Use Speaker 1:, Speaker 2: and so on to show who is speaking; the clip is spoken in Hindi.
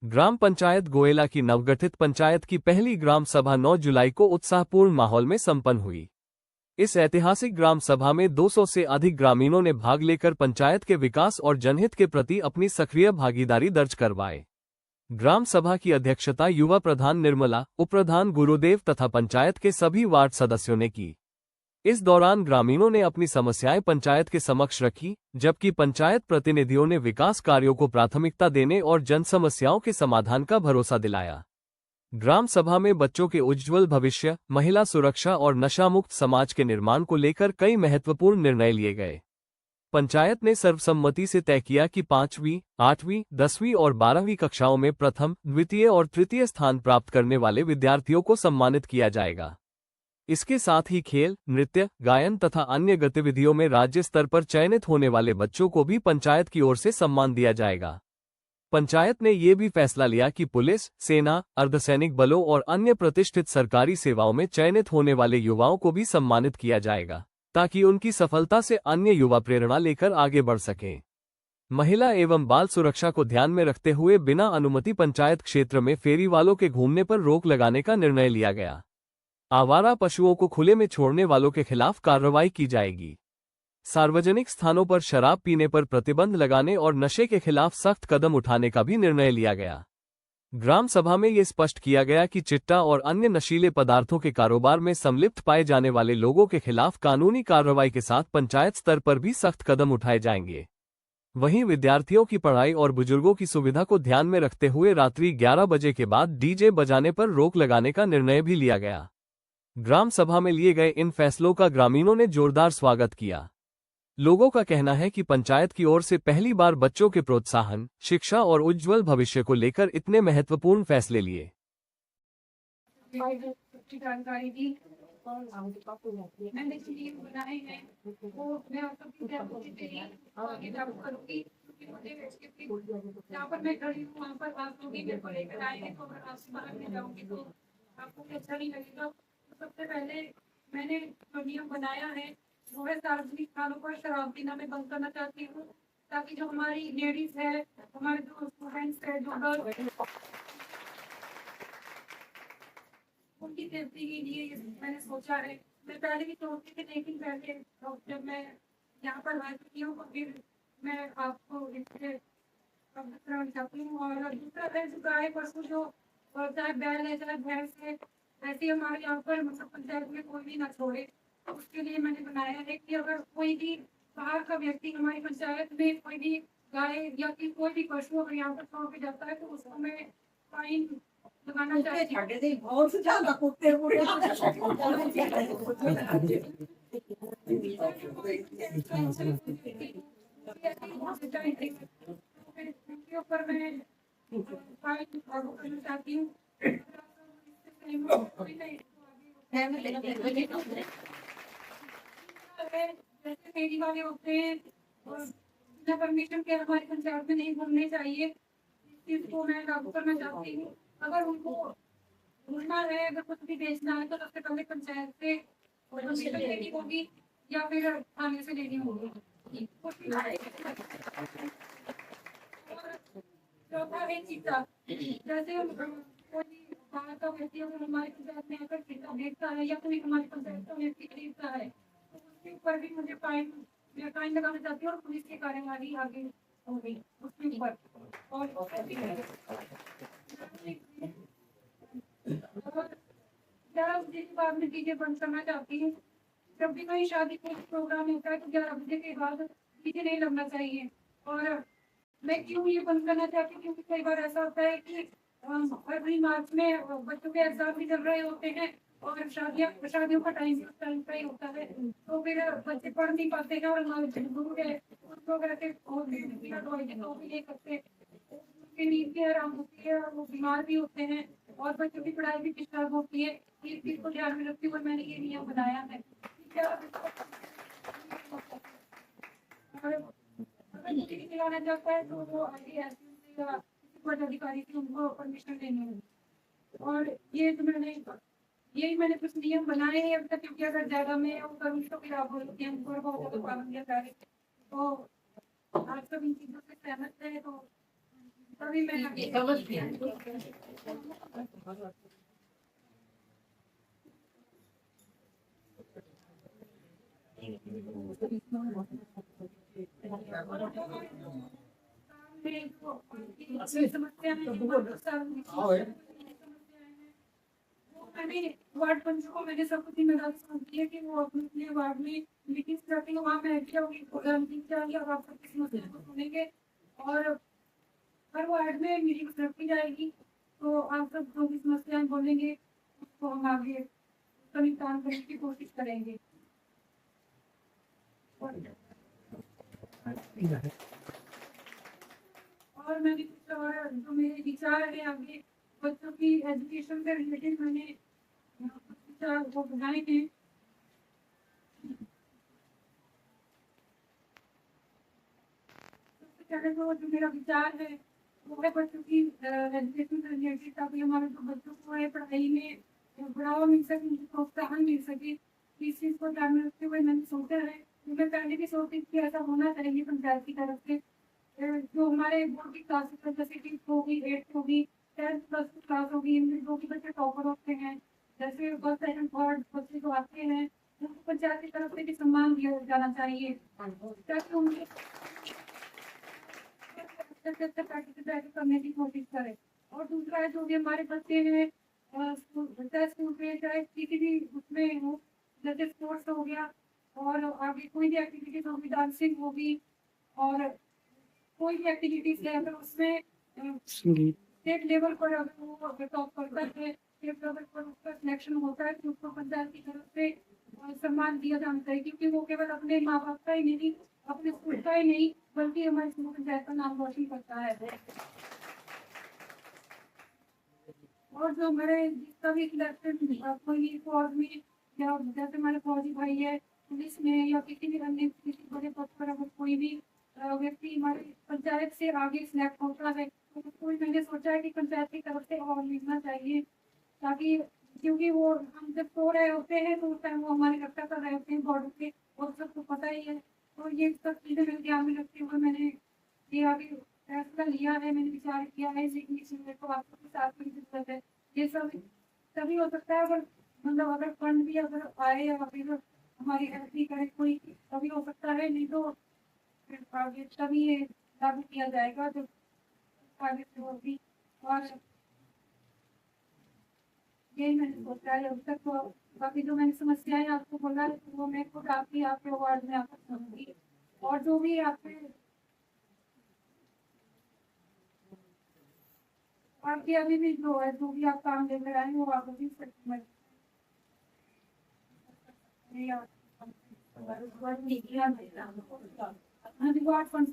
Speaker 1: ग्राम पंचायत गोएला की नवगठित पंचायत की पहली ग्राम सभा 9 जुलाई को उत्साहपूर्ण माहौल में संपन्न हुई। इस ऐतिहासिक ग्राम सभा में 200 से अधिक ग्रामीणों ने भाग लेकर पंचायत के विकास और जनहित के प्रति अपनी सक्रिय भागीदारी दर्ज करवाए। ग्राम सभा की अध्यक्षता युवा प्रधान निर्मला, उपप्रधान गुरुदेव तथा पंचायत के सभी वार्ड सदस्यों ने की। इस दौरान ग्रामीणों ने अपनी समस्याएं पंचायत के समक्ष रखी, जबकि पंचायत प्रतिनिधियों ने विकास कार्यों को प्राथमिकता देने और जन समस्याओं के समाधान का भरोसा दिलाया। ग्राम सभा में बच्चों के उज्ज्वल भविष्य, महिला सुरक्षा और नशा मुक्त समाज के निर्माण को लेकर कई महत्वपूर्ण निर्णय लिए गए। पंचायत ने सर्वसम्मति से तय किया कि 5वीं, 8वीं, 10वीं और 12वीं कक्षाओं में प्रथम, द्वितीय और तृतीय स्थान प्राप्त करने वाले विद्यार्थियों को सम्मानित किया जाएगा। इसके साथ ही खेल, नृत्य, गायन तथा अन्य गतिविधियों में राज्य स्तर पर चयनित होने वाले बच्चों को भी पंचायत की ओर से सम्मान दिया जाएगा। पंचायत ने ये भी फैसला लिया कि पुलिस, सेना, अर्धसैनिक बलों और अन्य प्रतिष्ठित सरकारी सेवाओं में चयनित होने वाले युवाओं को भी सम्मानित किया जाएगा, ताकि उनकी सफलता से अन्य युवा प्रेरणा लेकर आगे बढ़ सकें। महिला एवं बाल सुरक्षा को ध्यान में रखते हुए बिना अनुमति पंचायत क्षेत्र में फेरी वालों के घूमने पर रोक लगाने का निर्णय लिया गया। आवारा पशुओं को खुले में छोड़ने वालों के खिलाफ कार्रवाई की जाएगी। सार्वजनिक स्थानों पर शराब पीने पर प्रतिबंध लगाने और नशे के खिलाफ सख्त कदम उठाने का भी निर्णय लिया गया। ग्राम सभा में ये स्पष्ट किया गया कि चिट्टा और अन्य नशीले पदार्थों के कारोबार में संलिप्त पाए जाने वाले लोगों के खिलाफ कानूनी कार्रवाई के साथ पंचायत स्तर पर भी सख्त कदम उठाए जाएंगे। वहीं विद्यार्थियों की पढ़ाई और बुजुर्गों की सुविधा को ध्यान में रखते हुए रात्रि 11 बजे के बाद डीजे बजाने पर रोक लगाने का निर्णय भी लिया गया। ग्राम सभा में लिए गए इन फैसलों का ग्रामीणों ने जोरदार स्वागत किया। लोगों का कहना है कि पंचायत की ओर से पहली बार बच्चों के प्रोत्साहन, शिक्षा और उज्ज्वल भविष्य को लेकर इतने महत्वपूर्ण फैसले लिए।
Speaker 2: जानकारी दी और मैंने चीजें बनाए हैं वो मैं आपको आगे लागू करूंगी, क्योंकि मुझे जहाँ पर मैं खड़ी हूँ वहाँ पर आप लोग मेरे को लेकर आएंगे तो अगर आपसे बाहर में जाऊंगी तो आपको अच्छा नहीं लगेगा। सबसे पहले मैंने जो नियम बनाया है वो है सार्वजनिक स्थानों पर शराब पीना मैं बंद करना चाहती हूँ, ताकि जो हमारी लेडीज है, हमारे जो स्टूडेंट्स है, जो गर्ल, उनकी सेफ्टी के लिए मैंने सोचा है। मैं पहले भी सोचती थी, लेकिन पहले जब मैं यहाँ पर आ चुकी हूँ तो फिर मैं आपको इससे अवगत कराना चाहती हूँ। और दूसरा है जो गाय पशु जो चाहे बैल है चाहे भैंस है, ऐसे हमारे यहाँ पर मतलब पंचायत में कोई भी ना छोड़े। तो उसके लिए मैंने बनाया है कि अगर कोई भी बाहर का व्यक्ति हमारी पंचायत में कोई भी गाय या फिर कोई भी पशु अगर यहाँ पर छोड़ के जाता है तो उसको मैं फाइन लगाना चाहती हूँ।
Speaker 3: बहुत ज्यादा कुत्ते
Speaker 2: के ऊपर मैं फाइन लागू करना चाहती हूँ। जैसे फेरी वाले होते हैं और बिना परमिशन के हमारी पंचायत में नहीं घूमने चाहिए, इस चीज को मैं लागू करना चाहती हूँ। अगर उनको घूमना है, अगर कुछ भी बेचना है तो सबसे पहले पंचायत से परमिशन लेनी होगी या फिर थाने से लेनी होगी। चौथा है चीता। जैसे कोई बाहर का व्यक्ति अगर हमारी पंचायत में आकर चीता देखता है या कोई हमारी पंचायत का व्यक्ति खरीदता है तो उसके ऊपर भी मुझे फाइन लगाना चाहती हूँ और पुलिस की कार्यवाही आगे होगी उसके ऊपर। और बाद में चीजें बंद करना चाहती हूँ। जब भी कोई शादी का प्रोग्राम होता है तो 11 बजे के बाद डीजे नहीं लगना चाहिए। और मैं क्यों ये बंद करना चाहती हूँ, क्योंकि कई बार ऐसा होता है कि फरवरी मार्च में बच्चों के एग्जाम भी चल रहे होते हैं और शादियों का टाइम उस टाइम का ही होता है, तो फिर बच्चे पढ़ नहीं पाते हैं और हमारे गुरु है उनको वैसे तो भी नहीं करते, नींद भी आराम होती है और वो बीमार भी होते हैं और बच्चों की पढ़ाई भी डिस्टर्ब होती है। इस चीज को ध्यान में रखते हुए मैंने ये नियम बनाया है। खिलाना चाहता है तो वो आगे अधिकारी से उनको परमिशन लेनी होगी। और ये तो मैंने कुछ नियम बनाए हैं अभी तक, क्योंकि अगर ज्यादा मैं वो करूँगी तो फिर आप बोलोगे हम पर बहुत ज्यादा पाबंदियां कर रहे। तो आप सब इन चीजों से सहमत है तो तभी मैं आगे
Speaker 3: समझ गया।
Speaker 2: मैंने वार्ड पंच को मैंने सब कुछ जिम्मेदारी सौंपी है कि वो अपने अपने वार्ड में मीटिंग्स करके वहाँ पे एक्टिव होगी या आप सबकी समस्या को सुनेंगे और हर वार्ड में मीटिंग्स रखी जाएगी। तो आप सब जो भी समस्याएं बोलेंगे उसको हम आगे उसका निपटान करने की कोशिश करेंगे। और मैंने कुछ और जो मेरे विचार है आगे बच्चों की एजुकेशन से रिलेटेड मैंने कुछ विचार वो बनाए हैं। सबसे पहले तो जो मेरा विचार है वो है बच्चों की एजुकेशन से रिलेटेड, ताकि हमारे जो बच्चों को है पढ़ाई में बढ़ावा मिल सके, उनको प्रोत्साहन मिल सके। इस चीज़ को ध्यान में रखते हुए मैंने सोचा है, मैं पहले भी सोचती थी कि ऐसा होना चाहिए पंचायत की तरफ से। जो हमारे बोर्ड की क्लासेस है जैसे कि होगी 8th होगी 10th प्लस क्लास होगी, इनमें जो भी बच्चे टॉपर होते हैं जैसे फर्स्ट सेकंड थर्ड बच्चे जो आते हैं उनको पंचायत की तरफ से भी सम्मान दिया जाना चाहिए ताकि उनके पार्टिसिपेट करने की कोशिश करें। और दूसरा है जो भी हमारे बच्चे हैं चाहे स्कूल में चाहे किसी भी उसमें हो, जैसे स्पोर्ट्स हो गया और आगे कोई भी एक्टिविटीज होगी, डांसिंग होगी और कोई भी एक्टिविटीज है अगर उसमें स्टेट लेवल पर अगर वो टॉप करता है, स्टेट लेवल पर उसका सिलेक्शन होता है तो उसको पंचायत की तरफ से सम्मान दिया जाना चाहिए, क्योंकि वो केवल अपने माँ बाप का ही नहीं, अपने स्कूल का ही नहीं बल्कि हमारे स्कूल पंचायत का नाम रोशन करता है। और जो हमारे जिसका भी सिलेक्शन कोई फौज में या जैसे हमारे फौजी भाई है पुलिस में या किसी भी अन्य किसी बड़े पद पर अगर कोई भी व्यक्ति हमारे पंचायत से आगे सिलेक्ट होता है तो उसको भी मैंने सोचा है कि पंचायत की तरफ से अवार्ड मिलना चाहिए, ताकि क्योंकि वो हम जब सो रहे होते हैं तो उस टाइम वो हमारी रक्षा कर रहे होते हैं बॉर्डर पे, और सबको पता ही है। तो ये सब चीज़ें मेरे ध्यान में रखते हुए मैंने ये आगे फैसला लिया है, मैंने विचार किया है लेकिन इसमें मेरे को आप सबके साथ की जरूरत है। ये सब तभी हो सकता है अगर मतलब अगर फंड भी अगर आए या फिर हमारी हेल्प भी करे कोई तभी हो सकता है, नहीं तो फिर आगे तभी ये लागू किया जाएगा जब आगे से होगी। और यही मैंने सोचा है अभी तक। तो बाकी जो मैंने समस्याएं आपको बोला है तो वो मैं खुद आपके वार्ड में आकर सुनूंगी और जो भी आपके अभी भी जो है जो भी आप काम लेकर आए वो आप अभी वार्ड फंड